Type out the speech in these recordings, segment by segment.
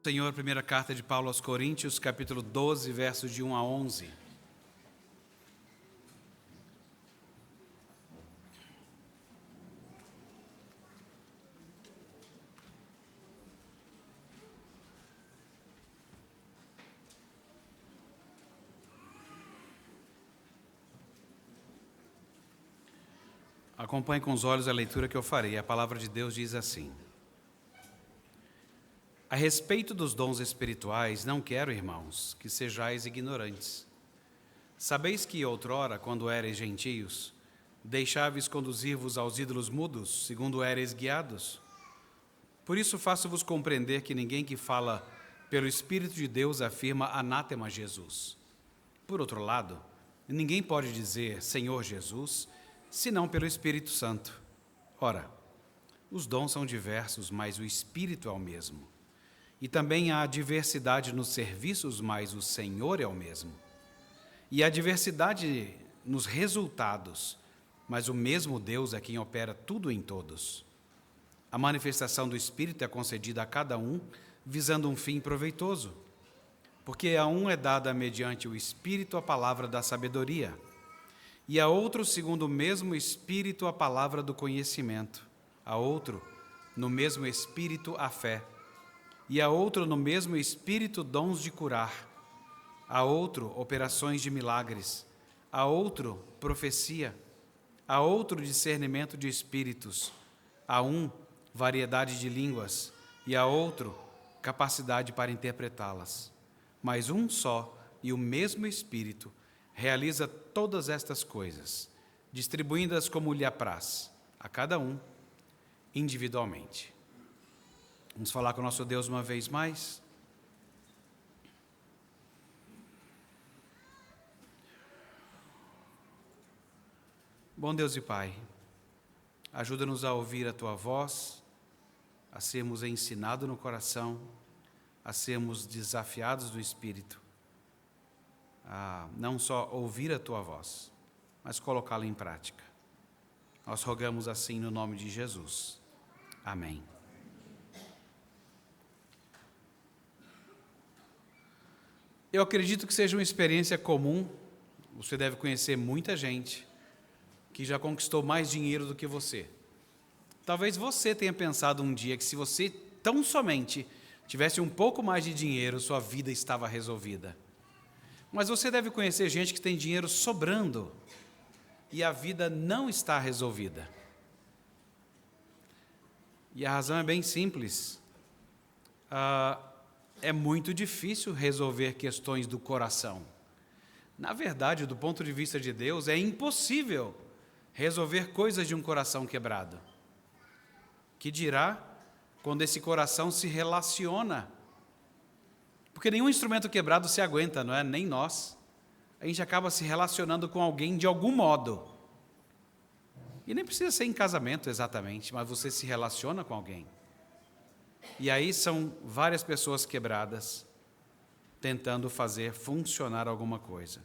Senhor, primeira carta de Paulo aos Coríntios, capítulo 12, versos de 1 a 11. Acompanhe com os olhos a leitura que eu farei. A palavra de Deus diz assim: A respeito dos dons espirituais, não quero, irmãos, que sejais ignorantes. Sabeis que outrora, quando éreis gentios, deixáveis conduzir-vos aos ídolos mudos, segundo éreis guiados? Por isso faço-vos compreender que ninguém que fala pelo Espírito de Deus afirma anátema Jesus. Por outro lado, ninguém pode dizer Senhor Jesus, senão pelo Espírito Santo. Ora, os dons são diversos, mas o Espírito é o mesmo. E também há diversidade nos serviços, mas o Senhor é o mesmo. E há diversidade nos resultados, mas o mesmo Deus é quem opera tudo em todos. A manifestação do Espírito é concedida a cada um, visando um fim proveitoso. Porque a um é dada mediante o Espírito a palavra da sabedoria, e a outro, segundo o mesmo Espírito, a palavra do conhecimento, a outro, no mesmo Espírito, a fé, e a outro, no mesmo Espírito, dons de curar, a outro, operações de milagres, a outro, profecia, a outro, discernimento de espíritos, a um, variedade de línguas, e a outro, capacidade para interpretá-las. Mas um só e o mesmo Espírito realiza todas estas coisas, distribuindo-as como lhe apraz, a cada um, individualmente. Vamos falar com o nosso Deus uma vez mais? Bom Deus e Pai, ajuda-nos a ouvir a Tua voz, a sermos ensinados no coração, a sermos desafiados do Espírito, a não só ouvir a Tua voz, mas colocá-la em prática. Nós rogamos assim no nome de Jesus. Amém. Eu acredito que seja uma experiência comum. Você deve conhecer muita gente que já conquistou mais dinheiro do que você. Talvez você tenha pensado um dia que se você tão somente tivesse um pouco mais de dinheiro, sua vida estava resolvida. Mas você deve conhecer gente que tem dinheiro sobrando e a vida não está resolvida. E a razão é bem simples. É muito difícil resolver questões do coração. Na verdade, do ponto de vista de Deus, é impossível resolver coisas de um coração quebrado. Que dirá quando esse coração se relaciona? Porque nenhum instrumento quebrado se aguenta, não é? Nem nós. A gente acaba se relacionando com alguém de algum modo. E nem precisa ser em casamento exatamente, mas você se relaciona com alguém. E aí são várias pessoas quebradas, tentando fazer funcionar alguma coisa.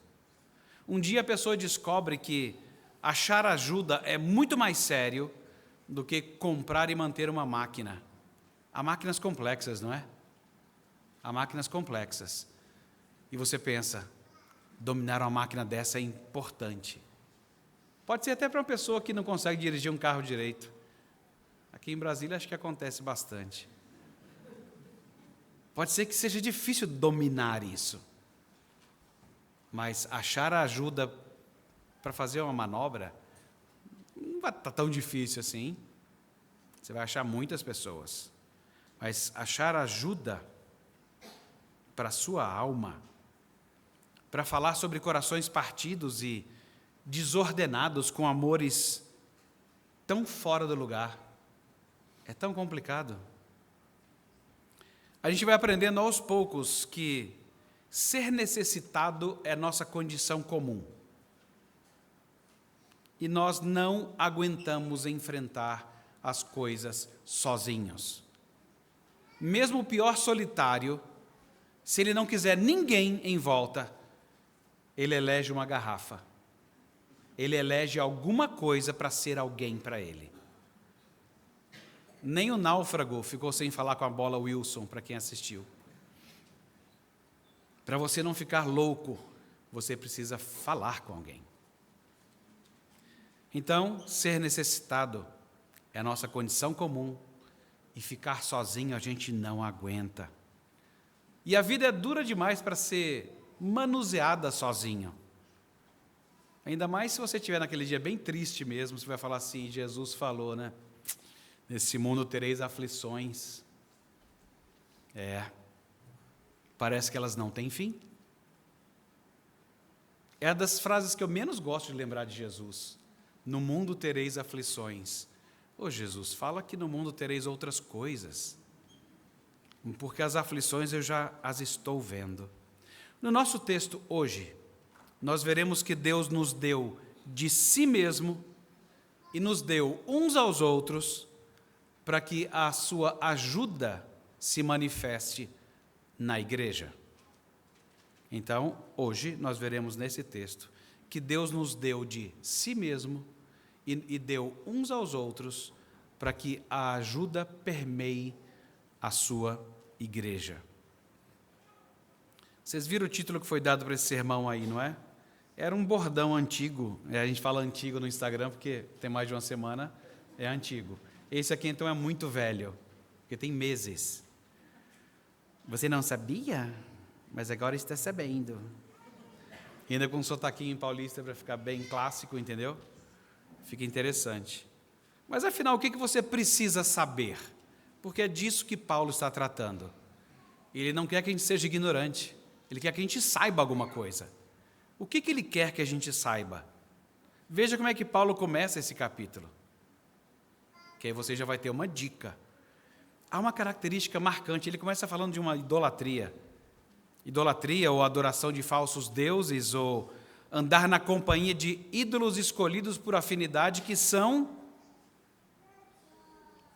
Um dia a pessoa descobre que achar ajuda é muito mais sério do que comprar e manter uma máquina. Há máquinas complexas, não é? Há máquinas complexas. E você pensa, dominar uma máquina dessa é importante. Pode ser até para uma pessoa que não consegue dirigir um carro direito. Aqui em Brasília acho que acontece bastante. Pode ser que seja difícil dominar isso, mas achar a ajuda para fazer uma manobra não vai estar tão difícil assim. Você vai achar muitas pessoas, mas achar ajuda para a sua alma, para falar sobre corações partidos e desordenados com amores tão fora do lugar, é tão complicado. A gente vai aprendendo aos poucos que ser necessitado é nossa condição comum. E nós não aguentamos enfrentar as coisas sozinhos. Mesmo o pior solitário, se ele não quiser ninguém em volta, ele elege uma garrafa. Ele elege alguma coisa para ser alguém para ele. Nem o náufrago ficou sem falar com a bola Wilson, para quem assistiu. Para você não ficar louco, você precisa falar com alguém. Então, ser necessitado é a nossa condição comum e ficar sozinho a gente não aguenta. E a vida é dura demais para ser manuseada sozinho. Ainda mais se você estiver naquele dia bem triste mesmo, você vai falar assim, Jesus falou, né? Nesse mundo tereis aflições. Parece que elas não têm fim. É uma das frases que eu menos gosto de lembrar de Jesus. No mundo tereis aflições. Jesus, fala que no mundo tereis outras coisas. Porque as aflições eu já as estou vendo. No nosso texto hoje, nós veremos que Deus nos deu de si mesmo e nos deu uns aos outros para que a sua ajuda se manifeste na igreja. Então, hoje, nós veremos nesse texto que Deus nos deu de si mesmo e deu uns aos outros para que a ajuda permeie a sua igreja. Vocês viram o título que foi dado para esse sermão aí, não é? Era um bordão antigo, a gente fala antigo no Instagram porque tem mais de uma semana, é antigo. Esse aqui então é muito velho, porque tem meses. Você não sabia? Mas agora está sabendo. E ainda com um sotaquinho paulista para ficar bem clássico, entendeu? Fica interessante. Mas afinal, o que você precisa saber? Porque é disso que Paulo está tratando. Ele não quer que a gente seja ignorante. Ele quer que a gente saiba alguma coisa. O que ele quer que a gente saiba? Veja como é que Paulo começa esse capítulo. Que aí você já vai ter uma dica. Há uma característica marcante. Ele começa falando de uma idolatria. Idolatria ou adoração de falsos deuses ou andar na companhia de ídolos escolhidos por afinidade que são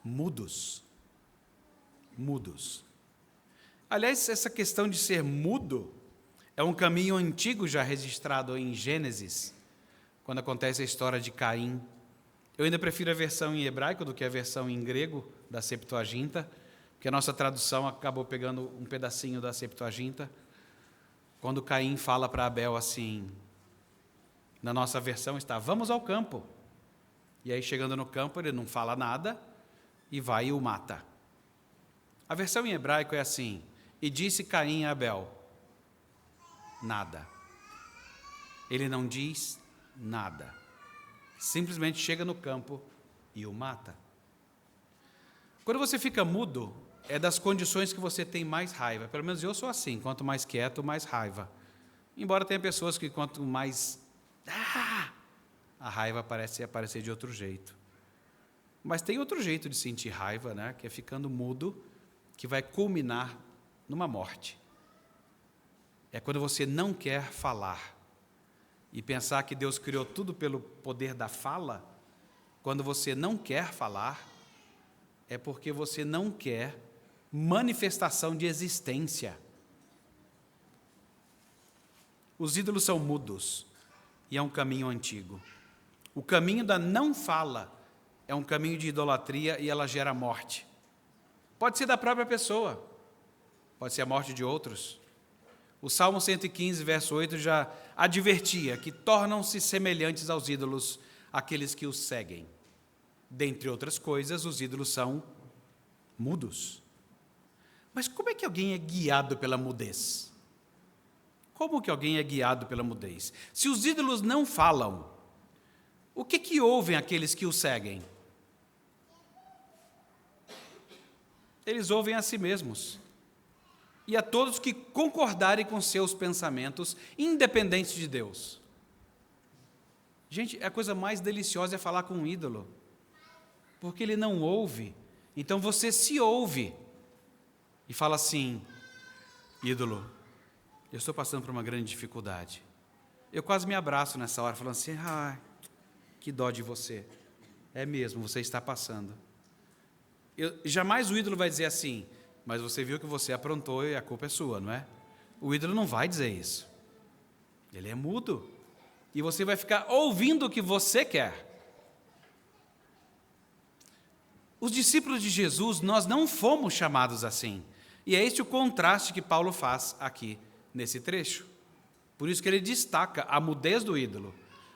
mudos. Mudos. Aliás, essa questão de ser mudo é um caminho antigo já registrado em Gênesis, quando acontece a história de Caim. Eu ainda prefiro a versão em hebraico do que a versão em grego da Septuaginta, porque a nossa tradução acabou pegando um pedacinho da Septuaginta. Quando Caim fala para Abel assim, na nossa versão está, vamos ao campo. E aí chegando no campo ele não fala nada e vai e o mata. A versão em hebraico é assim, e disse Caim a Abel, nada. Ele não diz nada. Simplesmente chega no campo e o mata. Quando você fica mudo, é das condições que você tem mais raiva. Pelo menos eu sou assim, quanto mais quieto, mais raiva. Embora tenha pessoas que quanto mais... a raiva parece aparecer de outro jeito. Mas tem outro jeito de sentir raiva, né? Que é ficando mudo, que vai culminar numa morte. É quando você não quer falar. E pensar que Deus criou tudo pelo poder da fala, quando você não quer falar, é porque você não quer manifestação de existência. Os ídolos são mudos e é um caminho antigo. O caminho da não fala é um caminho de idolatria e ela gera morte. Pode ser da própria pessoa, pode ser a morte de outros. O Salmo 115, verso 8, já advertia que tornam-se semelhantes aos ídolos aqueles que os seguem. Dentre outras coisas, os ídolos são mudos. Mas como é que alguém é guiado pela mudez? Como que alguém é guiado pela mudez? Se os ídolos não falam, o que ouvem aqueles que os seguem? Eles ouvem a si mesmos. E a todos que concordarem com seus pensamentos, independentes de Deus. Gente, a coisa mais deliciosa é falar com um ídolo, porque ele não ouve, então você se ouve, e fala assim, ídolo, eu estou passando por uma grande dificuldade. Eu quase me abraço nessa hora, falando assim, que dó de você. É mesmo, você está passando. Jamais o ídolo vai dizer assim, mas você viu que você aprontou e a culpa é sua, não é? O ídolo não vai dizer isso. Ele é mudo. E você vai ficar ouvindo o que você quer. Os discípulos de Jesus, nós não fomos chamados assim. E é este o contraste que Paulo faz aqui nesse trecho. Por isso que ele destaca a mudez do ídolo.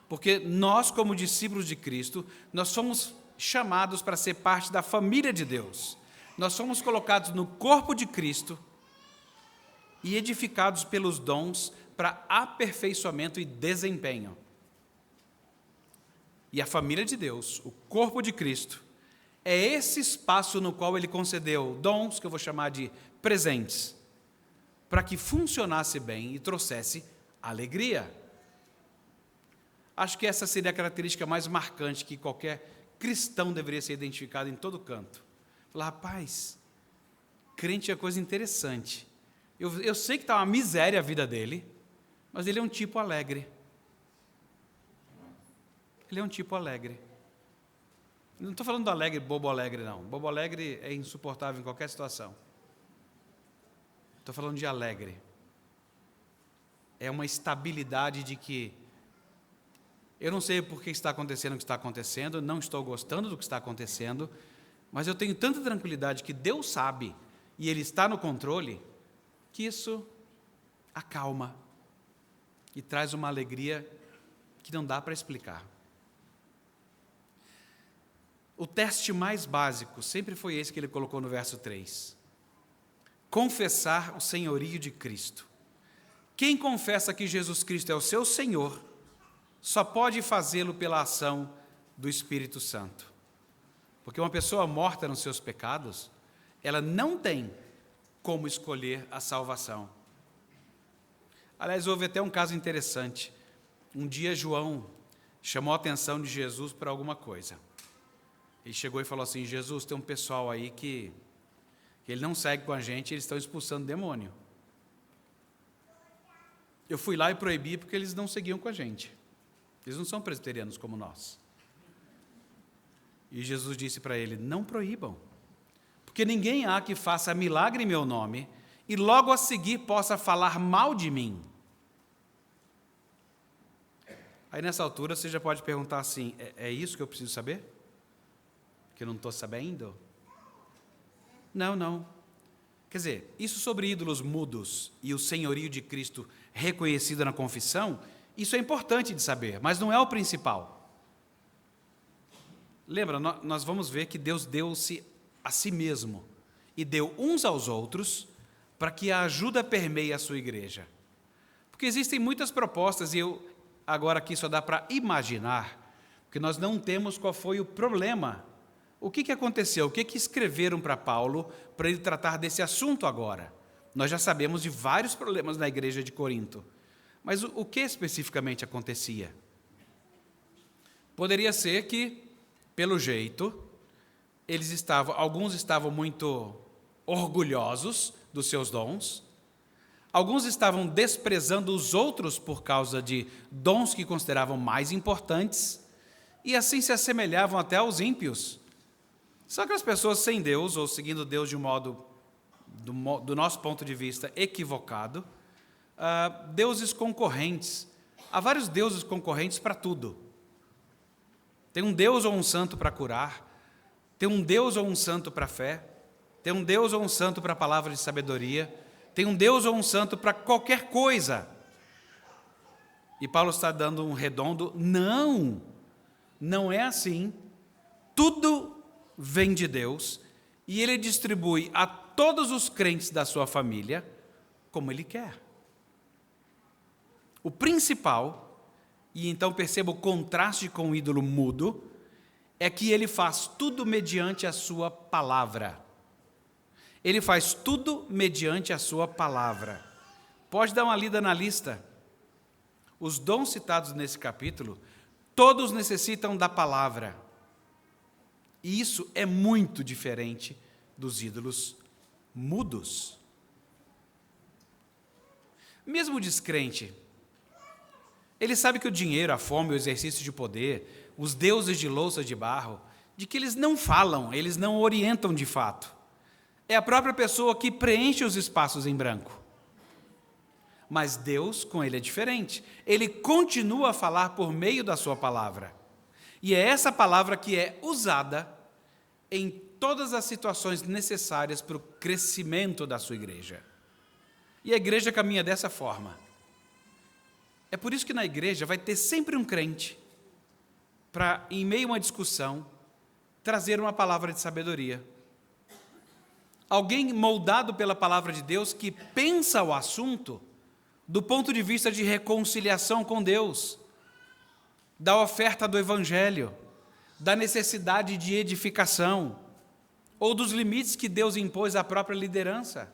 Porque nós, como discípulos de Cristo, nós somos chamados para ser parte da família de Deus. Nós somos colocados no corpo de Cristo e edificados pelos dons para aperfeiçoamento e desempenho. E a família de Deus, o corpo de Cristo, é esse espaço no qual ele concedeu dons, que eu vou chamar de presentes, para que funcionasse bem e trouxesse alegria. Acho que essa seria a característica mais marcante que qualquer cristão deveria ser identificado em todo canto. Falar, rapaz, crente é coisa interessante. Eu sei que está uma miséria a vida dele, mas ele é um tipo alegre. Ele é um tipo alegre. Não estou falando do alegre, bobo alegre, não. Bobo alegre é insuportável em qualquer situação. Estou falando de alegre. É uma estabilidade de que eu não sei por que está acontecendo o que está acontecendo, não estou gostando do que está acontecendo, mas eu tenho tanta tranquilidade que Deus sabe e Ele está no controle, que isso acalma e traz uma alegria que não dá para explicar. O teste mais básico sempre foi esse que ele colocou no verso 3. Confessar o senhorio de Cristo. Quem confessa que Jesus Cristo é o seu Senhor, só pode fazê-lo pela ação do Espírito Santo. Porque uma pessoa morta nos seus pecados, ela não tem como escolher a salvação. Aliás, houve até um caso interessante. Um dia João chamou a atenção de Jesus para alguma coisa. Ele chegou e falou assim, Jesus, tem um pessoal aí que ele não segue com a gente, eles estão expulsando demônio. Eu fui lá e proibi porque eles não seguiam com a gente. Eles não são presbiterianos como nós. E Jesus disse para ele, não proíbam, porque ninguém há que faça milagre em meu nome e logo a seguir possa falar mal de mim. Aí nessa altura você já pode perguntar assim, é isso que eu preciso saber? Que eu não estou sabendo? Não. Quer dizer, isso sobre ídolos mudos e o senhorio de Cristo reconhecido na confissão, isso é importante de saber, mas não é o principal. Lembra, nós vamos ver que Deus deu-se a si mesmo e deu uns aos outros para que a ajuda permeie a sua igreja. Porque existem muitas propostas e eu agora aqui só dá para imaginar, porque nós não temos qual foi o problema. O que aconteceu? O que escreveram para Paulo para ele tratar desse assunto agora? Nós já sabemos de vários problemas na igreja de Corinto. Mas o que especificamente acontecia? Poderia ser que, pelo jeito, alguns estavam muito orgulhosos dos seus dons, alguns estavam desprezando os outros por causa de dons que consideravam mais importantes, e assim se assemelhavam até aos ímpios. Só que as pessoas sem Deus, ou seguindo Deus de um modo, do nosso ponto de vista, equivocado, deuses concorrentes. Há vários deuses concorrentes para tudo. Tem um Deus ou um santo para curar, tem um Deus ou um santo para a fé, tem um Deus ou um santo para a palavra de sabedoria, tem um Deus ou um santo para qualquer coisa. E Paulo está dando um redondo, não é assim. Tudo vem de Deus e Ele distribui a todos os crentes da sua família como Ele quer. O principal, e então perceba o contraste com o ídolo mudo, é que Ele faz tudo mediante a sua palavra. Ele faz tudo mediante a sua palavra. Pode dar uma lida na lista. Os dons citados nesse capítulo, todos necessitam da palavra. E isso é muito diferente dos ídolos mudos. Mesmo o descrente, ele sabe que o dinheiro, a fome, o exercício de poder, os deuses de louça de barro, de que eles não falam, eles não orientam de fato. É a própria pessoa que preenche os espaços em branco. Mas Deus, com ele, é diferente. Ele continua a falar por meio da sua palavra. E é essa palavra que é usada em todas as situações necessárias para o crescimento da sua igreja. E a igreja caminha dessa forma. É por isso que na igreja vai ter sempre um crente para, em meio a uma discussão, trazer uma palavra de sabedoria. Alguém moldado pela palavra de Deus que pensa o assunto do ponto de vista de reconciliação com Deus, da oferta do Evangelho, da necessidade de edificação, ou dos limites que Deus impôs à própria liderança.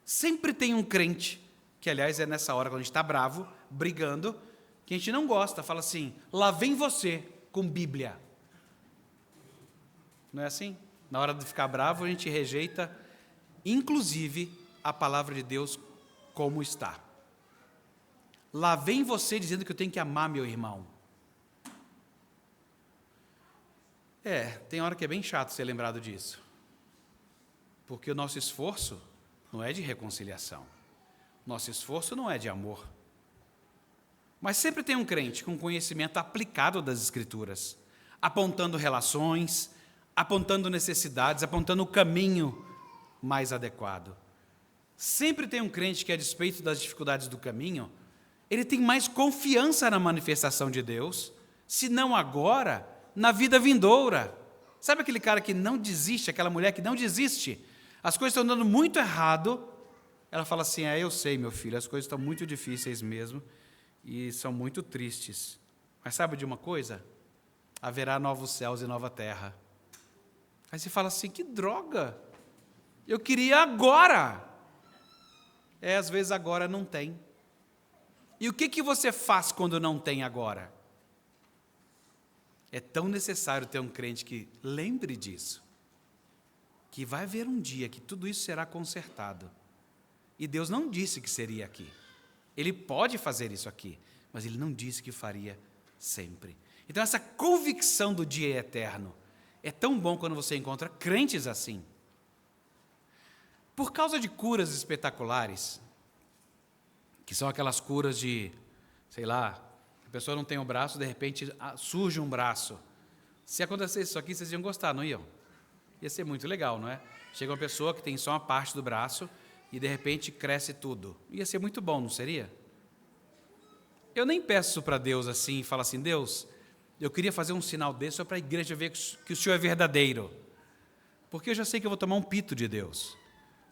Sempre tem um crente, que aliás é nessa hora, quando a gente está bravo, brigando, que a gente não gosta, fala assim, lá vem você com Bíblia. Não é assim? Na hora de ficar bravo, a gente rejeita, inclusive, a palavra de Deus como está. Lá vem você dizendo que eu tenho que amar meu irmão. Tem hora que é bem chato ser lembrado disso. Porque o nosso esforço não é de reconciliação. Nosso esforço não é de amor. Mas sempre tem um crente com conhecimento aplicado das Escrituras, apontando relações, apontando necessidades, apontando o caminho mais adequado. Sempre tem um crente que, a despeito das dificuldades do caminho, ele tem mais confiança na manifestação de Deus, se não agora, na vida vindoura. Sabe aquele cara que não desiste, aquela mulher que não desiste? As coisas estão dando muito errado. Ela fala assim, eu sei, meu filho, as coisas estão muito difíceis mesmo e são muito tristes. Mas sabe de uma coisa? Haverá novos céus e nova terra. Aí você fala assim, que droga! Eu queria agora. Às vezes agora não tem. E o que você faz quando não tem agora? É tão necessário ter um crente que lembre disso, que vai haver um dia que tudo isso será consertado. E Deus não disse que seria aqui. Ele pode fazer isso aqui, mas Ele não disse que faria sempre. Então essa convicção do dia eterno é tão bom quando você encontra crentes assim. Por causa de curas espetaculares, que são aquelas curas de, sei lá, a pessoa não tem um braço, de repente surge um braço. Se acontecesse isso aqui, vocês iam gostar, não iam? Ia ser muito legal, não é? Chega uma pessoa que tem só uma parte do braço e de repente cresce tudo. Ia ser muito bom, não seria? Eu nem peço para Deus assim, falo assim, Deus, eu queria fazer um sinal desse só para a igreja ver que o Senhor é verdadeiro. Porque eu já sei que eu vou tomar um pito de Deus.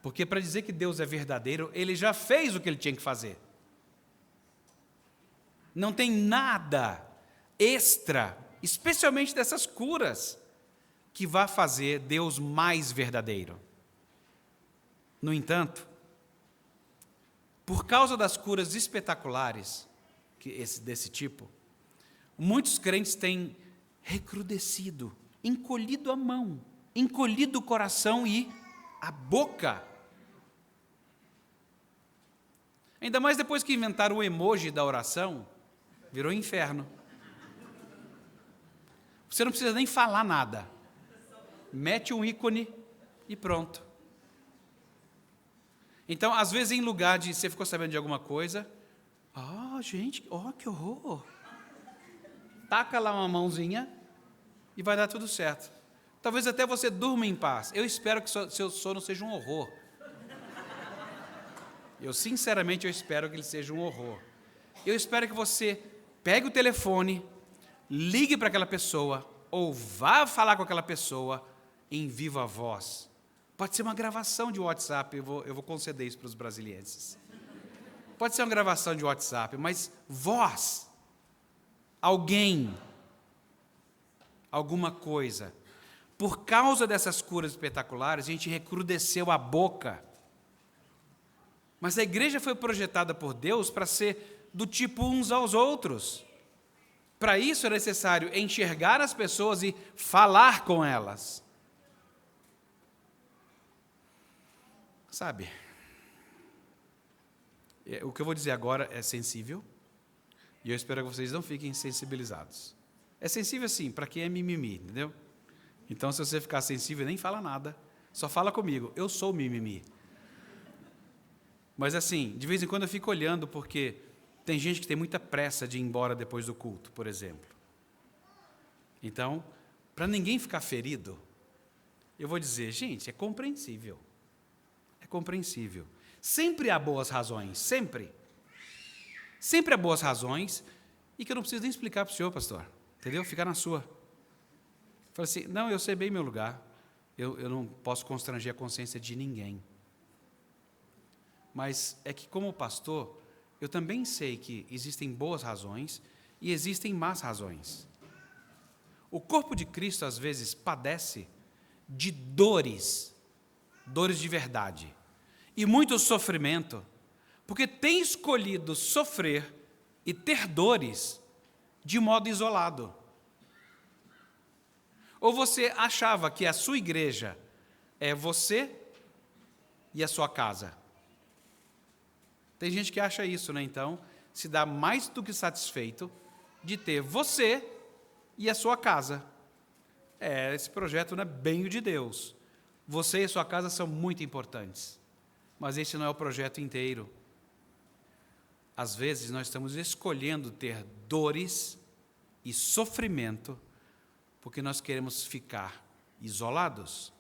Porque para dizer que Deus é verdadeiro, Ele já fez o que Ele tinha que fazer. Não tem nada extra, especialmente dessas curas, que vá fazer Deus mais verdadeiro. No entanto, por causa das curas espetaculares desse tipo, muitos crentes têm recrudescido, encolhido a mão, encolhido o coração e a boca. Ainda mais depois que inventaram o emoji da oração, virou inferno. Você não precisa nem falar nada. Mete um ícone e pronto. Então, às vezes, em lugar de você ficou sabendo de alguma coisa, gente, que horror. Taca lá uma mãozinha e vai dar tudo certo. Talvez até você durma em paz. Eu espero que seu sono seja um horror. Sinceramente, eu espero que ele seja um horror. Eu espero que você pegue o telefone, ligue para aquela pessoa, ou vá falar com aquela pessoa em viva voz. Pode ser uma gravação de WhatsApp, eu vou conceder isso para os brasilienses. Pode ser uma gravação de WhatsApp, mas voz, alguém, alguma coisa. Por causa dessas curas espetaculares, a gente recrudesceu a boca. Mas a igreja foi projetada por Deus para ser do tipo uns aos outros. Para isso é necessário enxergar as pessoas e falar com elas. Sabe, o que eu vou dizer agora é sensível, e eu espero que vocês não fiquem sensibilizados. É sensível sim, para quem é mimimi, entendeu? Então, se você ficar sensível, nem fala nada, só fala comigo, eu sou mimimi. Mas assim, de vez em quando eu fico olhando, porque tem gente que tem muita pressa de ir embora depois do culto, por exemplo. Então, para ninguém ficar ferido, eu vou dizer, gente, é compreensível. É compreensível. Sempre há boas razões, sempre. Sempre há boas razões, e que eu não preciso nem explicar para o senhor, pastor. Entendeu? Ficar na sua. Falei assim, não, eu sei bem meu lugar. Eu não posso constranger a consciência de ninguém. Mas é que, como pastor, eu também sei que existem boas razões e existem más razões. O corpo de Cristo, às vezes, padece de dores de verdade, e muito sofrimento, porque tem escolhido sofrer e ter dores de modo isolado. Ou você achava que a sua igreja é você e a sua casa? Tem gente que acha isso, né? Então, se dá mais do que satisfeito de ter você e a sua casa. Esse projeto não é bem o de Deus. Você e a sua casa são muito importantes, mas esse não é o projeto inteiro. Às vezes, nós estamos escolhendo ter dores e sofrimento porque nós queremos ficar isolados.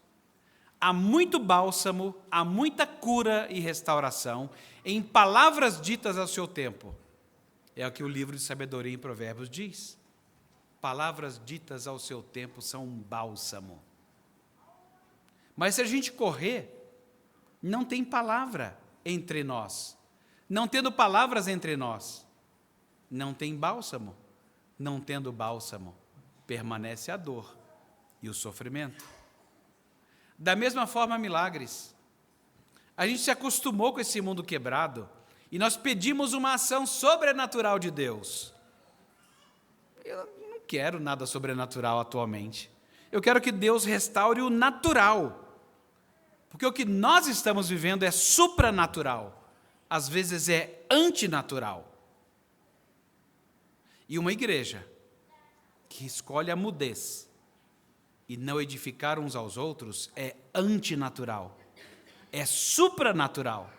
Há muito bálsamo, há muita cura e restauração em palavras ditas ao seu tempo. É o que o livro de Sabedoria em Provérbios diz. Palavras ditas ao seu tempo são um bálsamo. Mas se a gente correr, não tem palavra entre nós. Não tendo palavras entre nós, não tem bálsamo. Não tendo bálsamo, permanece a dor e o sofrimento. Da mesma forma, milagres. A gente se acostumou com esse mundo quebrado e nós pedimos uma ação sobrenatural de Deus. Eu não quero nada sobrenatural atualmente. Eu quero que Deus restaure o natural. Porque o que nós estamos vivendo é supranatural. Às vezes é antinatural. E uma igreja que escolhe a mudez e não edificar uns aos outros é antinatural, é supranatural.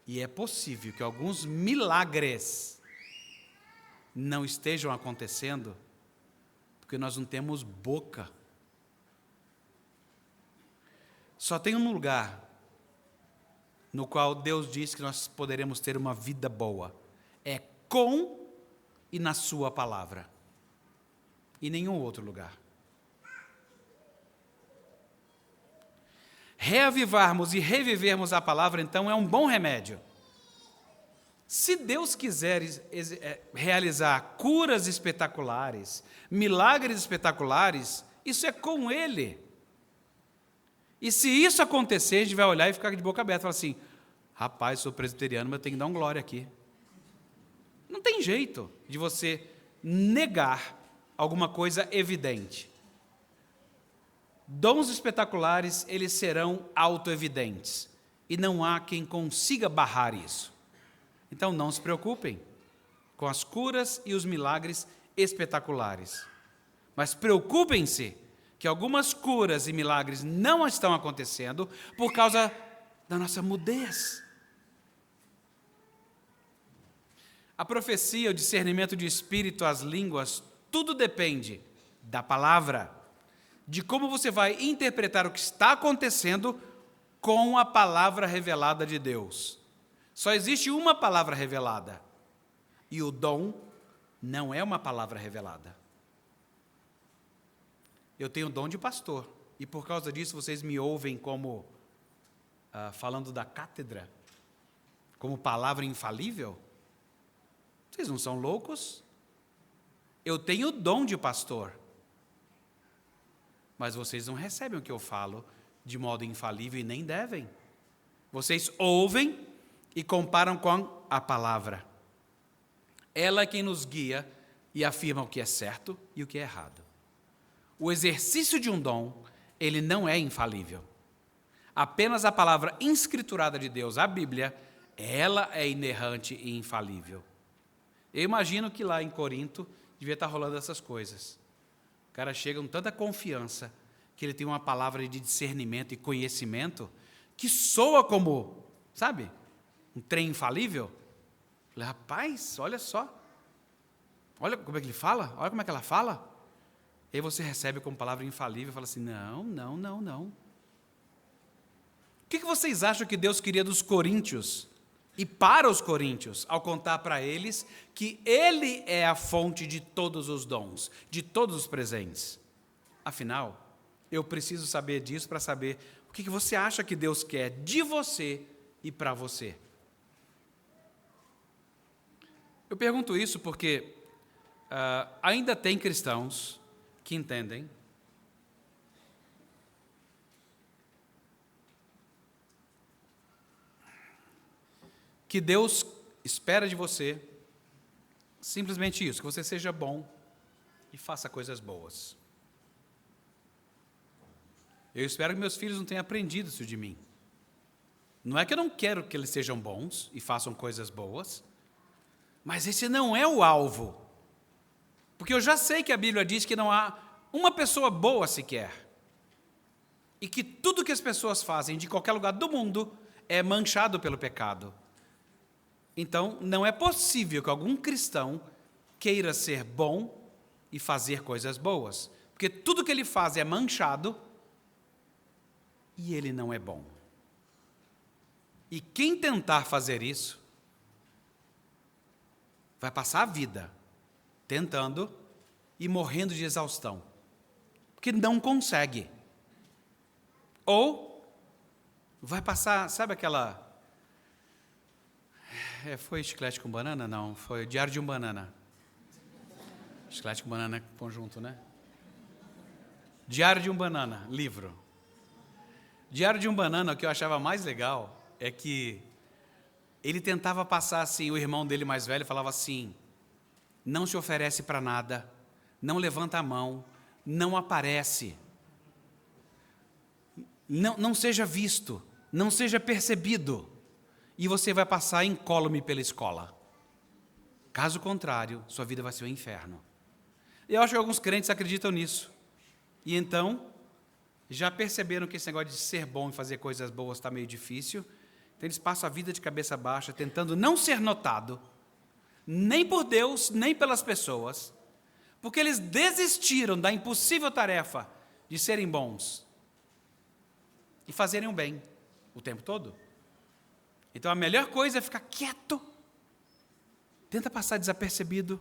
E é possível que alguns milagres não estejam acontecendo porque nós não temos boca. Só tem um lugar no qual Deus diz que nós poderemos ter uma vida boa. É com e na sua palavra. E nenhum outro lugar. Reavivarmos e revivermos a palavra, então, é um bom remédio. Se Deus quiser realizar curas espetaculares, milagres espetaculares, isso é com Ele. E se isso acontecer, a gente vai olhar e ficar de boca aberta, falar assim, rapaz, sou presbiteriano, mas eu tenho que dar um glória aqui. Não tem jeito de você negar alguma coisa evidente. Dons espetaculares, eles serão autoevidentes. E não há quem consiga barrar isso. Então, não se preocupem com as curas e os milagres espetaculares. Mas preocupem-se que algumas curas e milagres não estão acontecendo por causa da nossa mudez. A profecia, o discernimento de espírito, as línguas, tudo depende da palavra, de como você vai interpretar o que está acontecendo com a palavra revelada de Deus. Só existe uma palavra revelada, e o dom não é uma palavra revelada. Eu tenho o dom de pastor, e por causa disso vocês me ouvem como, falando da cátedra, como palavra infalível? Vocês não são loucos? Eu tenho o dom de pastor, mas vocês não recebem o que eu falo de modo infalível e nem devem. Vocês ouvem e comparam com a palavra. Ela é quem nos guia e afirma o que é certo e o que é errado. O exercício de um dom, ele não é infalível. Apenas a palavra inscriturada de Deus, a Bíblia, ela é inerrante e infalível. Eu imagino que lá em Corinto devia estar rolando essas coisas. O cara chega com tanta confiança que ele tem uma palavra de discernimento e conhecimento que soa como, sabe, um trem infalível. Eu falei, rapaz, olha só. Olha como é que ele fala, olha como é que ela fala. E aí você recebe como palavra infalível e fala assim, não. O que vocês acham que Deus queria dos coríntios e para os coríntios, ao contar para eles que Ele é a fonte de todos os dons, de todos os presentes? Afinal, eu preciso saber disso para saber o que você acha que Deus quer de você e para você. Eu pergunto isso porque ainda tem cristãos que entendem que Deus espera de você simplesmente isso, que você seja bom e faça coisas boas. Eu espero que meus filhos não tenham aprendido isso de mim. Não é que eu não quero que eles sejam bons e façam coisas boas, mas esse não é o alvo. Porque eu já sei que a Bíblia diz que não há uma pessoa boa sequer. E que tudo que as pessoas fazem de qualquer lugar do mundo é manchado pelo pecado. Então, não é possível que algum cristão queira ser bom e fazer coisas boas. Porque tudo que ele faz é manchado e ele não é bom. E quem tentar fazer isso, vai passar a vida tentando e morrendo de exaustão. Porque não consegue. Ou vai passar, sabe aquela... foi Chiclete com Banana? Não, foi Diário de um Banana. Chiclete com Banana é conjunto, né? Diário de um Banana, livro. Diário de um Banana, o que eu achava mais legal é que ele tentava passar assim, o irmão dele mais velho falava assim: não se oferece para nada, não levanta a mão, não aparece, não seja visto, não seja percebido, e você vai passar incólume pela escola. Caso contrário, sua vida vai ser um inferno. Eu acho que alguns crentes acreditam nisso, e então já perceberam que esse negócio de ser bom e fazer coisas boas está meio difícil, então eles passam a vida de cabeça baixa, tentando não ser notado, nem por Deus, nem pelas pessoas, porque eles desistiram da impossível tarefa de serem bons e fazerem o bem o tempo todo. Então a melhor coisa é ficar quieto, tenta passar desapercebido,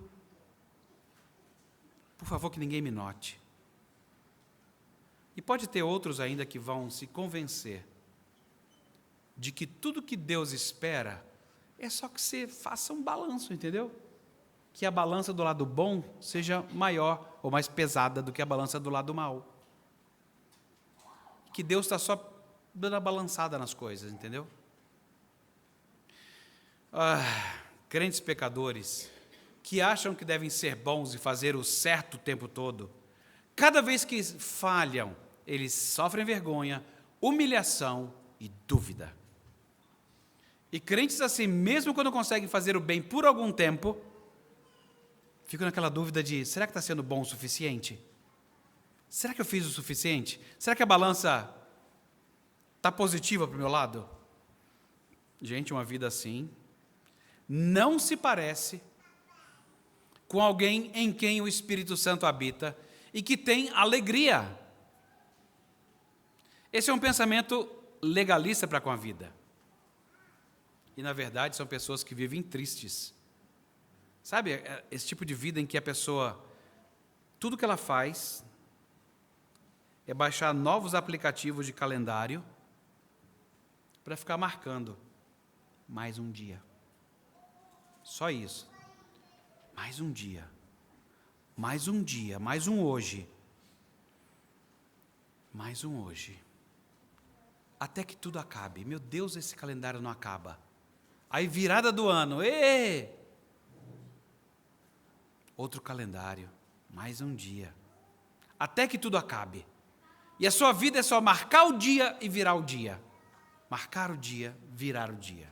por favor que ninguém me note. E pode ter outros ainda que vão se convencer de que tudo que Deus espera é só que você faça um balanço, entendeu? Que a balança do lado bom seja maior ou mais pesada do que a balança do lado mal. Que Deus está só dando a balançada nas coisas, entendeu? Crentes pecadores que acham que devem ser bons e fazer o certo o tempo todo, cada vez que falham, eles sofrem vergonha, humilhação e dúvida. E crentes assim, mesmo quando conseguem fazer o bem por algum tempo, ficam naquela dúvida de: será que está sendo bom o suficiente? Será que eu fiz o suficiente? Será que a balança está positiva para o meu lado? Gente, uma vida assim não se parece com alguém em quem o Espírito Santo habita e que tem alegria. Esse é um pensamento legalista para com a vida. E, na verdade, são pessoas que vivem tristes. Sabe, esse tipo de vida em que a pessoa, tudo que ela faz é baixar novos aplicativos de calendário para ficar marcando mais um dia. Só isso. Mais um dia. Mais um dia. Mais um hoje. Mais um hoje. Até que tudo acabe. Meu Deus, esse calendário não acaba. Aí, virada do ano, outro calendário, mais um dia, até que tudo acabe. E a sua vida é só marcar o dia e virar o dia. Marcar o dia, virar o dia.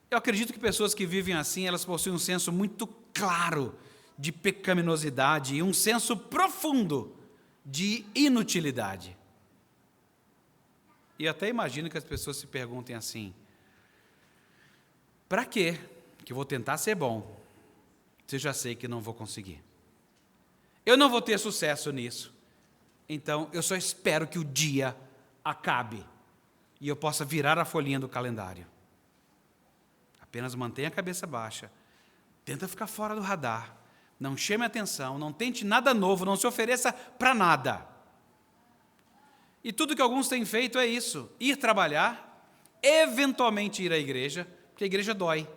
Eu acredito que pessoas que vivem assim, elas possuem um senso muito claro de pecaminosidade e um senso profundo de inutilidade. E até imagino que as pessoas se perguntem assim: para quê que eu vou tentar ser bom, se eu já sei que não vou conseguir? Eu não vou ter sucesso nisso, então eu só espero que o dia acabe. e eu possa virar a folhinha do calendário. Apenas mantenha a cabeça baixa. Tenta ficar fora do radar. Não chame atenção, não tente nada novo, não se ofereça para nada. E tudo que alguns têm feito é isso: ir trabalhar, eventualmente ir à igreja, porque a igreja dói.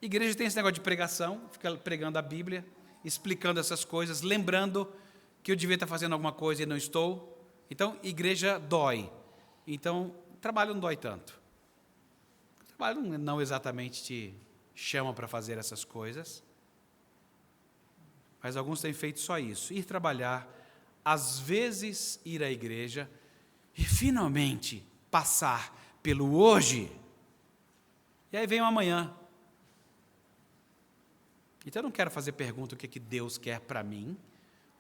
A igreja tem esse negócio de pregação, fica pregando a Bíblia, explicando essas coisas, lembrando que eu devia estar fazendo alguma coisa e não estou. Então, igreja dói. Então, trabalho não dói tanto. O trabalho não exatamente te chama para fazer essas coisas. Mas alguns têm feito só isso: ir trabalhar, às vezes ir à igreja e finalmente passar pelo hoje. E aí vem o amanhã. Então eu não quero fazer pergunta o que Deus quer para mim,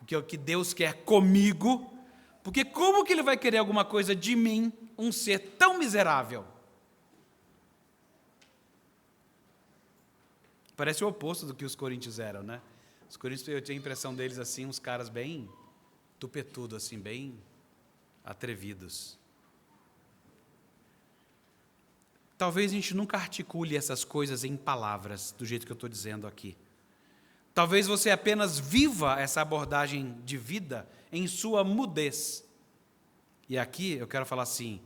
o que Deus quer comigo, porque como que Ele vai querer alguma coisa de mim, um ser tão miserável? Parece o oposto do que os coríntios eram, né? Os coríntios, eu tinha a impressão deles assim, uns caras bem tupetudos, assim, bem atrevidos. Talvez a gente nunca articule essas coisas em palavras, do jeito que eu estou dizendo aqui. Talvez você apenas viva essa abordagem de vida em sua mudez. E aqui eu quero falar assim: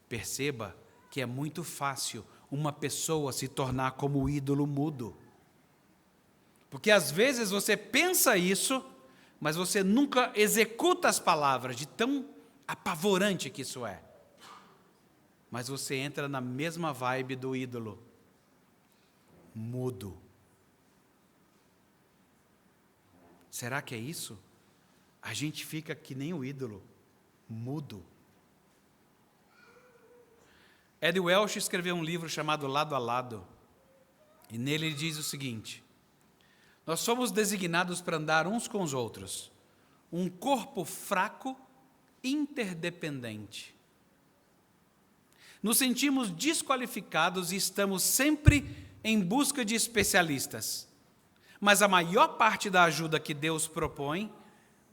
perceba que é muito fácil uma pessoa se tornar como o ídolo mudo. Porque às vezes você pensa isso, mas você nunca executa as palavras, de tão apavorante que isso é. Mas você entra na mesma vibe do ídolo, mudo. Será que é isso? A gente fica que nem o ídolo, mudo. Ed Welch escreveu um livro chamado Lado a Lado, e nele ele diz o seguinte: nós somos designados para andar uns com os outros, um corpo fraco, interdependente. Nos sentimos desqualificados e estamos sempre em busca de especialistas. Mas a maior parte da ajuda que Deus propõe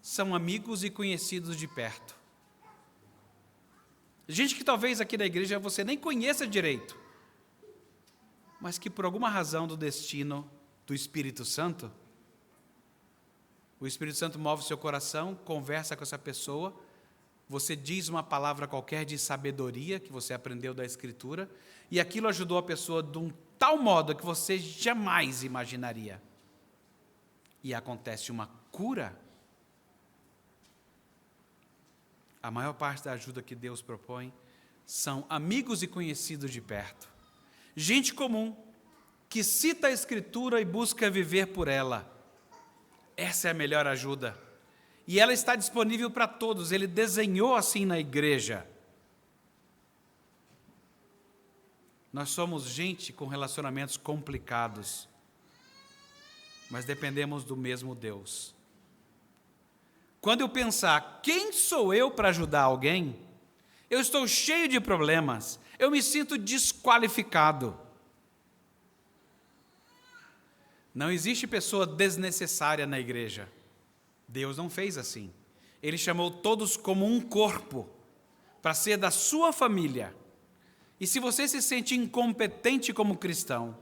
são amigos e conhecidos de perto. Gente que talvez aqui na igreja você nem conheça direito, mas que por alguma razão do destino do Espírito Santo, o Espírito Santo move o seu coração, conversa com essa pessoa, você diz uma palavra qualquer de sabedoria que você aprendeu da Escritura, e aquilo ajudou a pessoa de um tal modo que você jamais imaginaria. E acontece uma cura. A maior parte da ajuda que Deus propõe são amigos e conhecidos de perto. Gente comum, que cita a Escritura e busca viver por ela. Essa é a melhor ajuda. E ela está disponível para todos. Ele desenhou assim na igreja. Nós somos gente com relacionamentos complicados, mas dependemos do mesmo Deus. Quando eu pensar, quem sou eu para ajudar alguém? Eu estou cheio de problemas, eu me sinto desqualificado. Não existe pessoa desnecessária na igreja. Deus não fez assim. Ele chamou todos como um corpo, para ser da sua família. E se você se sente incompetente como cristão,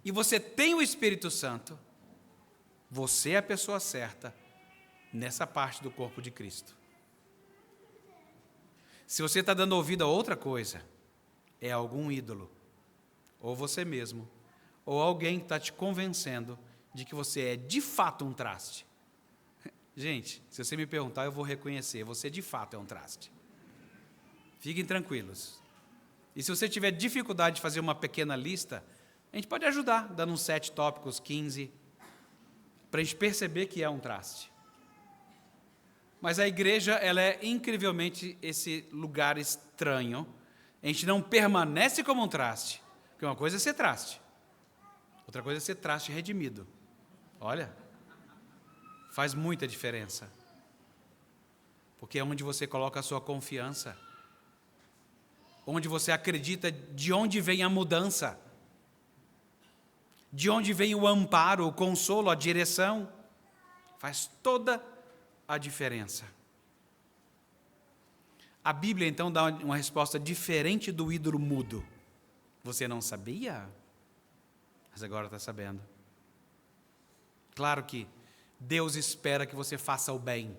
e você tem o Espírito Santo, você é a pessoa certa nessa parte do corpo de Cristo. Se você está dando ouvido a outra coisa, é algum ídolo, ou você mesmo, ou alguém que está te convencendo de que você é de fato um traste. Gente, se você me perguntar, eu vou reconhecer, você de fato é um traste. Fiquem tranquilos. E se você tiver dificuldade de fazer uma pequena lista, a gente pode ajudar, dando uns 7 tópicos, 15, para a gente perceber que é um traste. Mas a igreja, ela é incrivelmente esse lugar estranho. A gente não permanece como um traste, porque uma coisa é ser traste, outra coisa é ser traste redimido. Olha, faz muita diferença, porque é onde você coloca a sua confiança, onde você acredita de onde vem a mudança, de onde vem o amparo, o consolo, a direção. Faz toda a diferença. A Bíblia, então, dá uma resposta diferente do ídolo mudo. Você não sabia? Mas agora está sabendo. Claro que Deus espera que você faça o bem.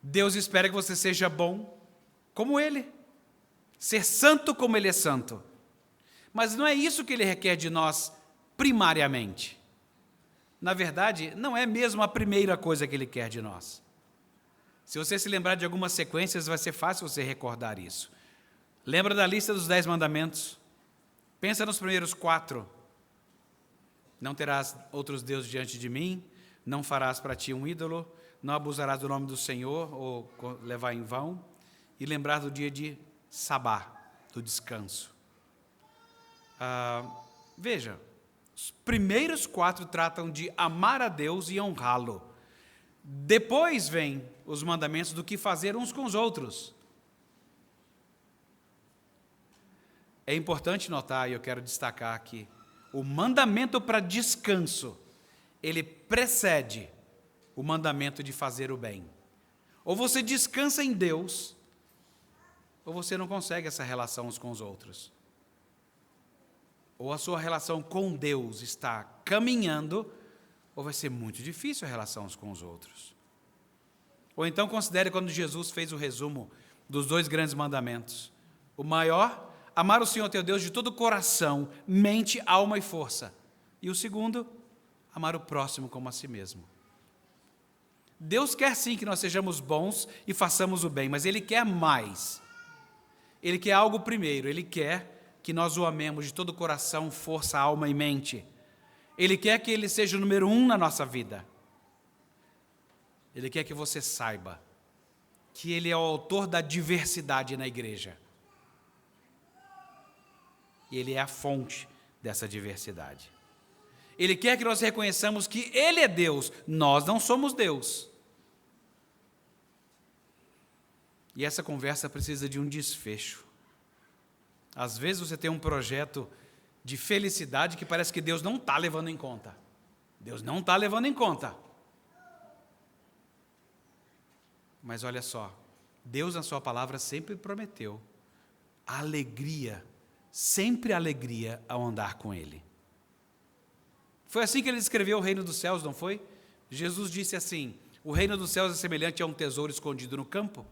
Deus espera que você seja bom como Ele. Ser santo como Ele é santo. Mas não é isso que Ele requer de nós primariamente. Na verdade, não é mesmo a primeira coisa que Ele quer de nós. Se você se lembrar de algumas sequências, vai ser fácil você recordar isso. Lembra da lista dos 10 mandamentos? Pensa nos primeiros 4. Não terás outros deuses diante de mim, não farás para ti um ídolo, não abusarás do nome do Senhor, ou levar em vão, e lembrar do dia de Sabá, do descanso. Veja, os primeiros 4 tratam de amar a Deus e honrá-lo. Depois vem os mandamentos do que fazer uns com os outros. É importante notar, e eu quero destacar aqui, o mandamento para descanso, ele precede o mandamento de fazer o bem. Ou você descansa em Deus, ou você não consegue essa relação uns com os outros. Ou a sua relação com Deus está caminhando, ou vai ser muito difícil a relação uns com os outros. Ou então considere quando Jesus fez o resumo dos 2 grandes mandamentos. O maior, amar o Senhor teu Deus de todo o coração, mente, alma e força. E o segundo, amar o próximo como a si mesmo. Deus quer sim que nós sejamos bons e façamos o bem, mas Ele quer mais. Ele quer algo primeiro, Ele quer que nós o amemos de todo o coração, força, alma e mente. Ele quer que Ele seja o número 1 na nossa vida. Ele quer que você saiba que Ele é o autor da diversidade na igreja. E Ele é a fonte dessa diversidade. Ele quer que nós reconheçamos que Ele é Deus, nós não somos Deus. E essa conversa precisa de um desfecho. Às vezes você tem um projeto de felicidade que parece que Deus não está levando em conta. Deus não está levando em conta. Mas olha só, Deus na sua palavra sempre prometeu alegria, sempre alegria ao andar com Ele. Foi assim que Ele descreveu o reino dos céus, não foi? Jesus disse assim: o reino dos céus é semelhante a um tesouro escondido no campo.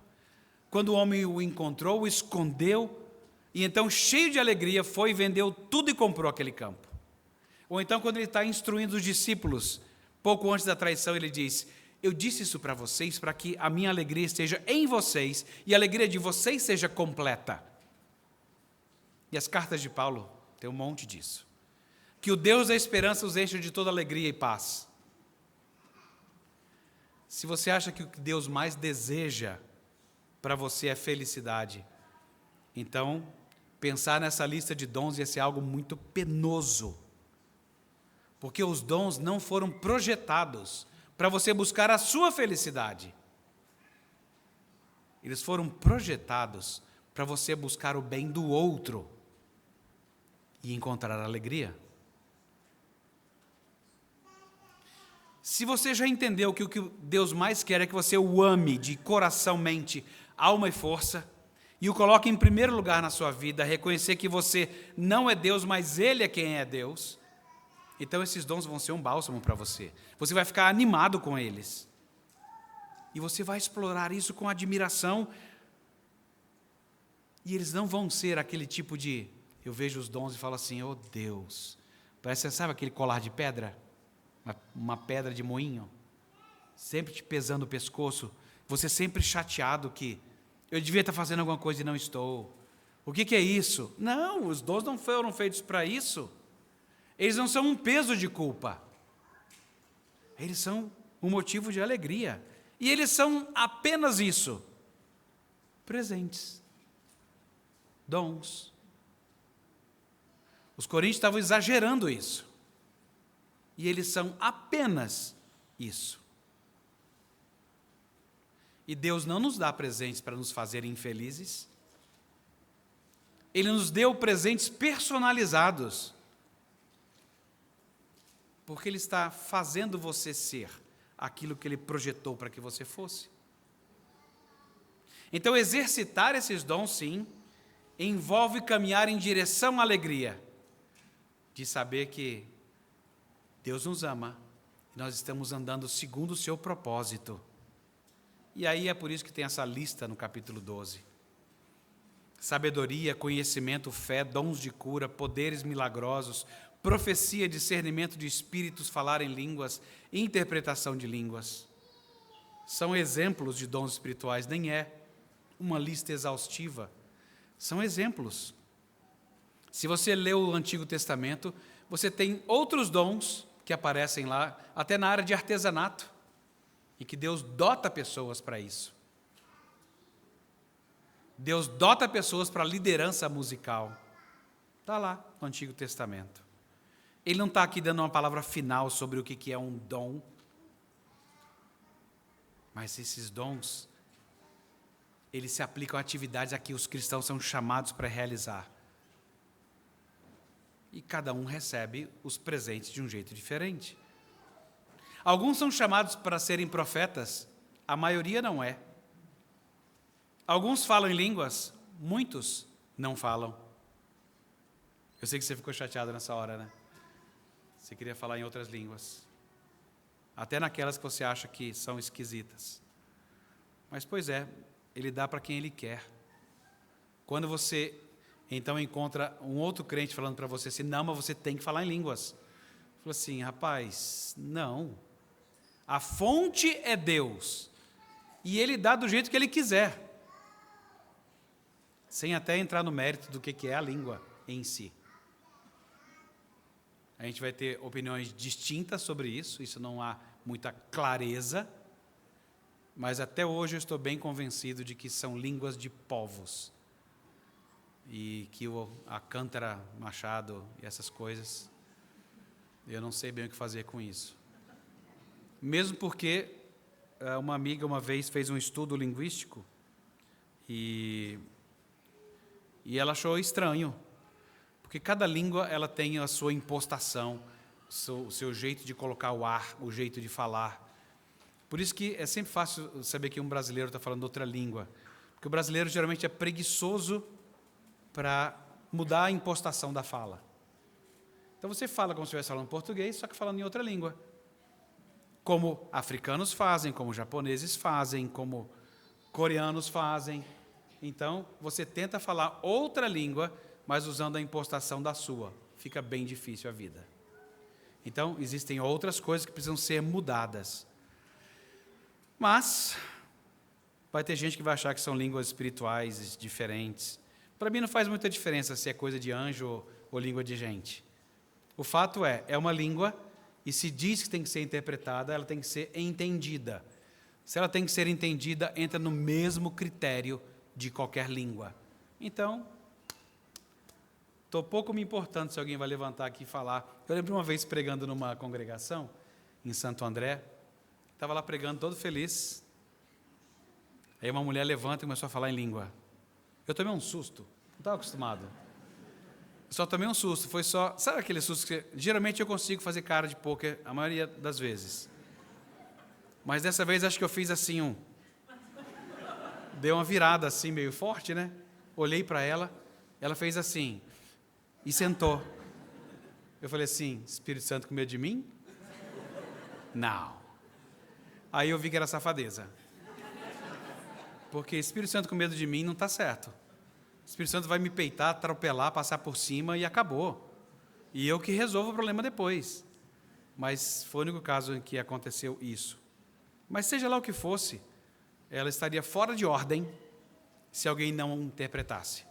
Quando o homem o encontrou, o escondeu, e então, cheio de alegria, foi e vendeu tudo e comprou aquele campo. Ou então, quando Ele está instruindo os discípulos, pouco antes da traição, Ele diz: eu disse isso para vocês, para que a minha alegria esteja em vocês, e a alegria de vocês seja completa. E as cartas de Paulo, tem um monte disso. Que o Deus da esperança os enche de toda alegria e paz. Se você acha que o que Deus mais deseja para você é felicidade, então, pensar nessa lista de dons ia ser algo muito penoso. Porque os dons não foram projetados para você buscar a sua felicidade. Eles foram projetados para você buscar o bem do outro e encontrar alegria. Se você já entendeu que o que Deus mais quer é que você o ame de coração, mente, alma e força, e o coloque em primeiro lugar na sua vida, reconhecer que você não é Deus, mas Ele é quem é Deus, então esses dons vão ser um bálsamo para você. Você vai ficar animado com eles. E você vai explorar isso com admiração. E eles não vão ser aquele tipo de... Eu vejo os dons e falo assim: oh Deus, parece, sabe aquele colar de pedra? Uma pedra de moinho, sempre te pesando o pescoço, você sempre chateado que eu devia estar fazendo alguma coisa e não estou. O que é isso? Não, os dons não foram feitos para isso. Eles não são um peso de culpa. Eles são um motivo de alegria. E eles são apenas isso: presentes, dons. Os coríntios estavam exagerando isso. E eles são apenas isso. E Deus não nos dá presentes para nos fazer infelizes. Ele nos deu presentes personalizados, porque Ele está fazendo você ser aquilo que Ele projetou para que você fosse. Então, exercitar esses dons, sim, envolve caminhar em direção à alegria, de saber que Deus nos ama e nós estamos andando segundo o seu propósito. E aí é por isso que tem essa lista no capítulo 12. Sabedoria, conhecimento, fé, dons de cura, poderes milagrosos, profecia, discernimento de espíritos, falar em línguas, interpretação de línguas. São exemplos de dons espirituais, nem é uma lista exaustiva. São exemplos. Se você lê o Antigo Testamento, você tem outros dons que aparecem lá, até na área de artesanato, e que Deus dota pessoas para isso. Deus dota pessoas para liderança musical. Está lá no Antigo Testamento. Ele não está aqui dando uma palavra final sobre o que é um dom, mas esses dons, eles se aplicam a atividades a que os cristãos são chamados para realizar. E cada um recebe os presentes de um jeito diferente. Alguns são chamados para serem profetas, a maioria não é. Alguns falam em línguas, muitos não falam. Eu sei que você ficou chateado nessa hora, né? Você queria falar em outras línguas. Até naquelas que você acha que são esquisitas. Mas, pois é, Ele dá para quem Ele quer. Quando você, então, encontra um outro crente falando para você assim, não, mas você tem que falar em línguas. Fala assim, rapaz, não. A fonte é Deus. E Ele dá do jeito que Ele quiser. Sem até entrar no mérito do que é a língua em si. A gente vai ter opiniões distintas sobre isso não há muita clareza, mas até hoje eu estou bem convencido de que são línguas de povos, e que a cântara, machado e essas coisas, eu não sei bem o que fazer com isso. Mesmo porque uma amiga uma vez fez um estudo linguístico, e ela achou estranho, porque cada língua ela tem a sua impostação, o seu jeito de colocar o ar, o jeito de falar. Por isso que é sempre fácil saber que um brasileiro está falando outra língua, porque o brasileiro geralmente é preguiçoso para mudar a impostação da fala. Então você fala como se estivesse falando português, só que falando em outra língua. Como africanos fazem, como japoneses fazem, como coreanos fazem. Então, você tenta falar outra língua, mas usando a impostação da sua. Fica bem difícil a vida. Então, existem outras coisas que precisam ser mudadas. Mas, vai ter gente que vai achar que são línguas espirituais diferentes. Para mim não faz muita diferença se é coisa de anjo ou língua de gente. O fato é uma língua, e se diz que tem que ser interpretada, ela tem que ser entendida. Se ela tem que ser entendida, entra no mesmo critério de qualquer língua. Então, estou pouco me importando se alguém vai levantar aqui e falar. Eu lembro uma vez pregando numa congregação, em Santo André, estava lá pregando todo feliz, aí uma mulher levanta e começou a falar em língua. Eu tomei um susto, não estava acostumado. Só tomei um susto, foi só, sabe aquele susto que geralmente eu consigo fazer cara de pôquer a maioria das vezes. Mas dessa vez acho que eu fiz assim deu uma virada assim meio forte, né? Olhei para ela, ela fez assim e sentou. Eu falei assim, Espírito Santo com medo de mim? Não. Aí eu vi que era safadeza. Porque Espírito Santo com medo de mim não está certo. O Espírito Santo vai me peitar, atropelar, passar por cima e acabou. E eu que resolvo o problema depois. Mas foi o único caso em que aconteceu isso. Mas seja lá o que fosse, ela estaria fora de ordem se alguém não interpretasse.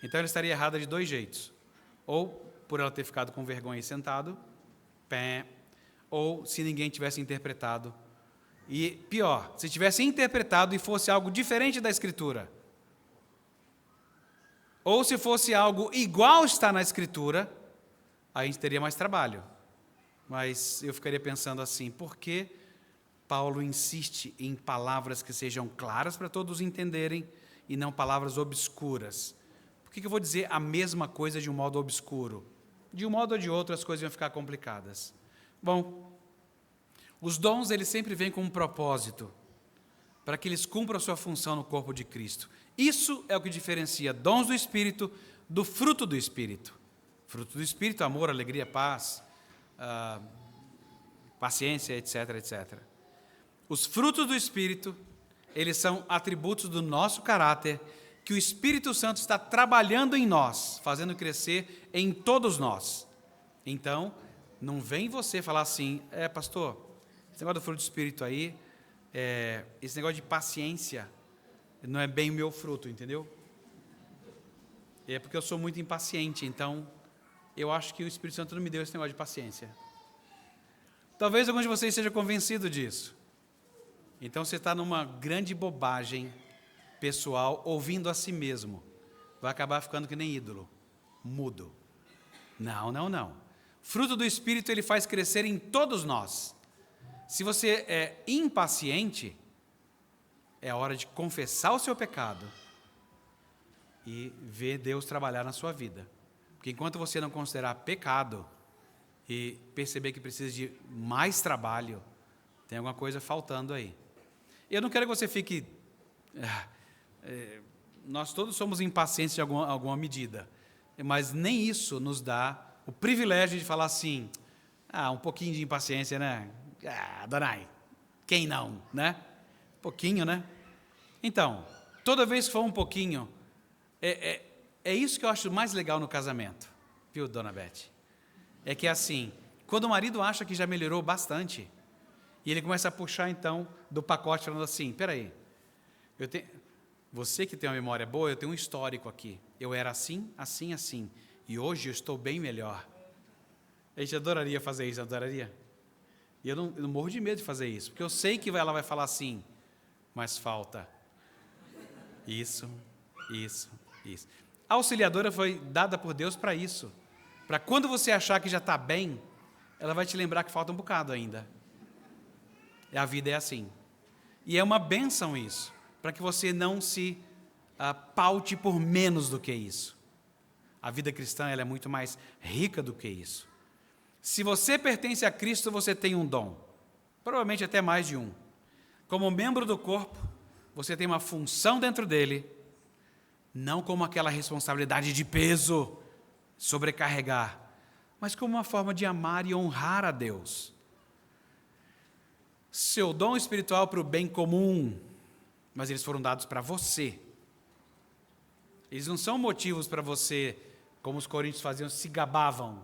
Então ela estaria errada de dois jeitos. Ou por ela ter ficado com vergonha e sentado, ou se ninguém tivesse interpretado. E pior, se tivesse interpretado e fosse algo diferente da Escritura. Ou se fosse algo igual está na Escritura, aí a gente teria mais trabalho. Mas eu ficaria pensando assim, por que Paulo insiste em palavras que sejam claras para todos entenderem e não palavras obscuras? Por que eu vou dizer a mesma coisa de um modo obscuro? De um modo ou de outro as coisas vão ficar complicadas. Bom, os dons eles sempre vêm com um propósito. para que eles cumpram a sua função no corpo de Cristo. Isso é o que diferencia dons do Espírito do fruto do Espírito. Fruto do Espírito, amor, alegria, paz, paciência, etc, etc. Os frutos do Espírito, eles são atributos do nosso caráter, que o Espírito Santo está trabalhando em nós, fazendo crescer em todos nós. Então, não vem você falar assim, pastor, esse negócio do fruto do Espírito aí, esse negócio de paciência, não é bem o meu fruto, entendeu? É porque eu sou muito impaciente, então eu acho que o Espírito Santo não me deu esse negócio de paciência. Talvez alguns de vocês sejam convencidos disso. Então você está numa grande bobagem pessoal, ouvindo a si mesmo. Vai acabar ficando que nem ídolo, mudo. Não, não, não. Fruto do Espírito, ele faz crescer em todos nós. Se você é impaciente, é hora de confessar o seu pecado e ver Deus trabalhar na sua vida. Porque enquanto você não considerar pecado e perceber que precisa de mais trabalho, tem alguma coisa faltando aí. Eu não quero que você fique... nós todos somos impacientes de alguma medida, mas nem isso nos dá o privilégio de falar assim, um pouquinho de impaciência, né? Danai, quem não, né? Pouquinho, né? Então, toda vez que for um pouquinho, é isso que eu acho mais legal no casamento, viu, dona Beth? É que assim, quando o marido acha que já melhorou bastante, e ele começa a puxar então do pacote, falando assim, peraí, você que tem uma memória boa, eu tenho um histórico aqui, eu era assim, assim, assim, e hoje eu estou bem melhor. A gente adoraria fazer isso, adoraria? E eu não morro de medo de fazer isso, porque eu sei que ela vai falar assim, mas falta isso, isso, isso. A auxiliadora foi dada por Deus para isso, para quando você achar que já está bem, ela vai te lembrar que falta um bocado ainda. E a vida é assim. E é uma bênção isso, para que você não se paute por menos do que isso. A vida cristã ela é muito mais rica do que isso. Se você pertence a Cristo, você tem um dom, provavelmente até mais de um. Como membro do corpo, você tem uma função dentro dele, não como aquela responsabilidade de peso, sobrecarregar, mas como uma forma de amar e honrar a Deus. Seu dom espiritual para o bem comum, mas eles foram dados para você. Eles não são motivos para você, como os coríntios faziam, se gabavam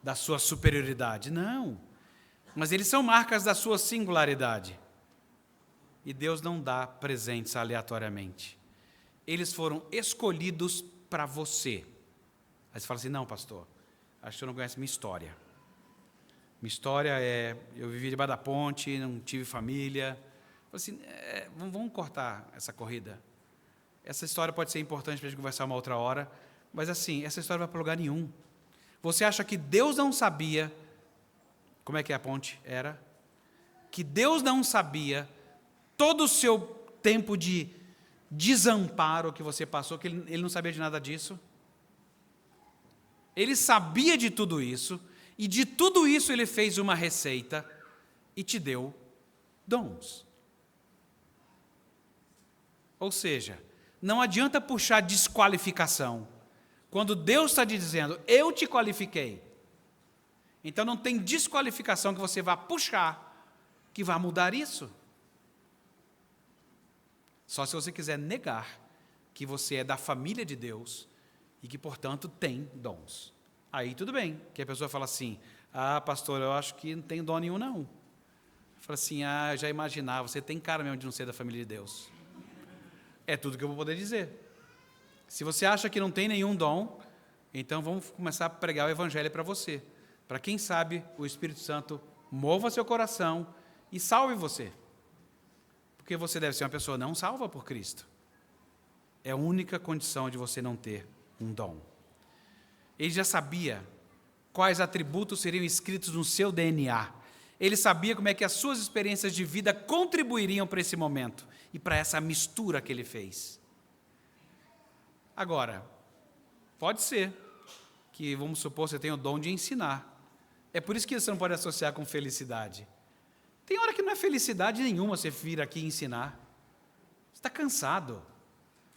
da sua superioridade. Não. Mas eles são marcas da sua singularidade. E Deus não dá presentes aleatoriamente. Eles foram escolhidos para você. Aí você fala assim, não, pastor, acho que você não conhece minha história. Minha história eu vivi debaixo da ponte, não tive família. Eu falei assim, vamos cortar essa corrida. Essa história pode ser importante para a gente conversar uma outra hora, mas assim, essa história não vai para lugar nenhum. Você acha que Deus não sabia como é que a ponte era? Que Deus não sabia todo o seu tempo de desamparo que você passou, que ele não sabia de nada disso? Ele sabia de tudo isso, e de tudo isso ele fez uma receita e te deu dons. Ou seja, não adianta puxar desqualificação. Quando Deus está te dizendo, eu te qualifiquei, então não tem desqualificação que você vá puxar, que vá mudar isso. Só se você quiser negar que você é da família de Deus e que, portanto, tem dons. Aí tudo bem, que a pessoa fala assim, pastor, eu acho que não tem dom nenhum não. Fala assim, eu já imaginava, você tem cara mesmo de não ser da família de Deus. É tudo que eu vou poder dizer. Se você acha que não tem nenhum dom, então vamos começar a pregar o evangelho para você. Para quem sabe o Espírito Santo mova seu coração e salve você. Porque você deve ser uma pessoa não salva por Cristo. É a única condição de você não ter um dom. Ele já sabia quais atributos seriam escritos no seu DNA. Ele sabia como é que as suas experiências de vida contribuiriam para esse momento e para essa mistura que ele fez. Agora, pode ser que, vamos supor, você tenha o dom de ensinar. É por isso que você não pode associar com felicidade. Tem hora que não é felicidade nenhuma você vir aqui ensinar. está cansado,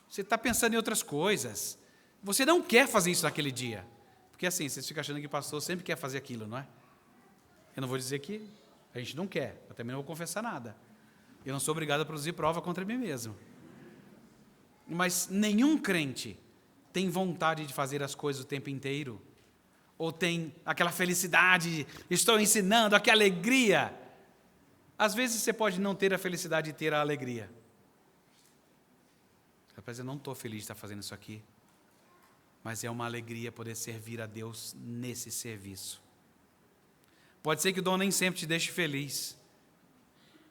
você está pensando em outras coisas, você não quer fazer isso naquele dia. Porque assim, vocês ficam achando que pastor sempre quer fazer aquilo, não é? Eu não vou dizer que a gente não quer, eu também não vou confessar nada. Eu não sou obrigado a produzir prova contra mim mesmo. Mas nenhum crente tem vontade de fazer as coisas o tempo inteiro, ou tem aquela felicidade, estou ensinando, aquela alegria. Às vezes você pode não ter a felicidade de ter a alegria. Rapaz, eu não estou feliz de estar fazendo isso aqui, mas é uma alegria poder servir a Deus nesse serviço. Pode ser que o dom nem sempre te deixe feliz.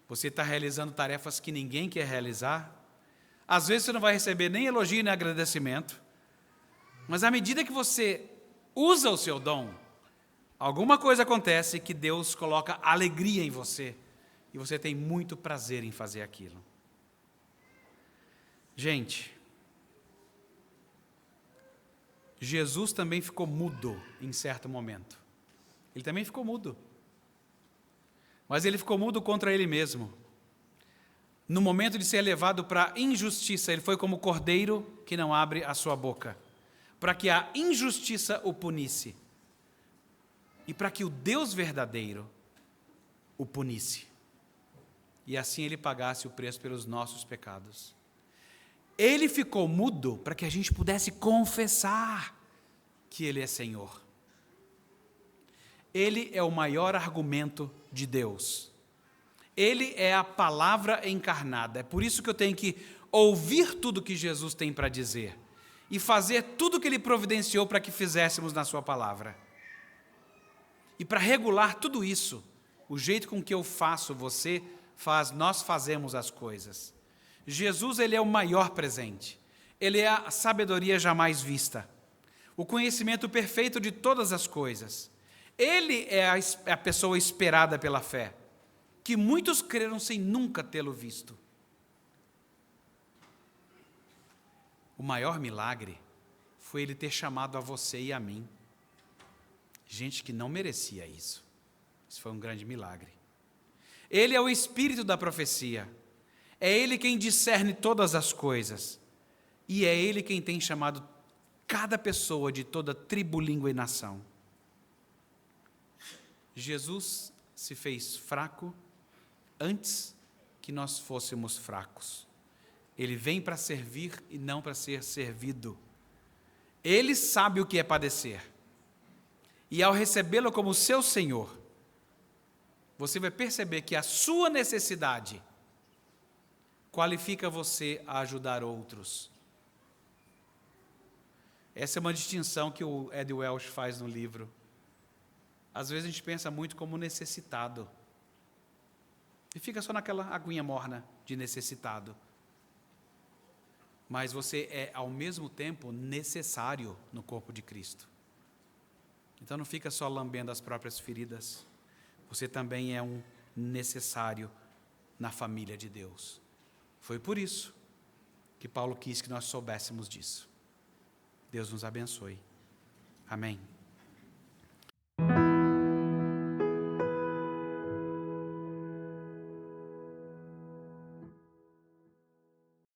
Você está realizando tarefas que ninguém quer realizar. Às vezes você não vai receber nem elogio nem agradecimento, mas à medida que você usa o seu dom, alguma coisa acontece que Deus coloca alegria em você, e você tem muito prazer em fazer aquilo. Gente, Jesus também ficou mudo em certo momento. Ele também ficou mudo. Mas ele ficou mudo contra ele mesmo. No momento de ser levado para a injustiça, ele foi como cordeiro que não abre a sua boca, para que a injustiça o punisse e para que o Deus verdadeiro o punisse. E assim ele pagasse o preço pelos nossos pecados. Ele ficou mudo para que a gente pudesse confessar que Ele é Senhor. Ele é o maior argumento de Deus. Ele é a palavra encarnada. É por isso que eu tenho que ouvir tudo que Jesus tem para dizer e fazer tudo que Ele providenciou para que fizéssemos na sua palavra. E para regular tudo isso, o jeito com que eu faço, você faz, nós fazemos as coisas. Jesus, Ele é o maior presente. Ele é a sabedoria jamais vista, o conhecimento perfeito de todas as coisas. Ele é a pessoa esperada pela fé, que muitos creram sem nunca tê-lo visto. O maior milagre foi Ele ter chamado a você e a mim, gente que não merecia isso. Isso foi um grande milagre. Ele é o espírito da profecia. É Ele quem discerne todas as coisas. E é Ele quem tem chamado cada pessoa de toda tribo, língua e nação. Jesus se fez fraco antes que nós fôssemos fracos. Ele vem para servir e não para ser servido. Ele sabe o que é padecer. E ao recebê-lo como seu Senhor, você vai perceber que a sua necessidade qualifica você a ajudar outros. Essa é uma distinção que o Ed Welch faz no livro. Às vezes a gente pensa muito como necessitado. E fica só naquela aguinha morna de necessitado. Mas você é, ao mesmo tempo, necessário no corpo de Cristo. Então não fica só lambendo as próprias feridas. Você também é um necessário na família de Deus. Foi por isso que Paulo quis que nós soubéssemos disso. Deus nos abençoe. Amém.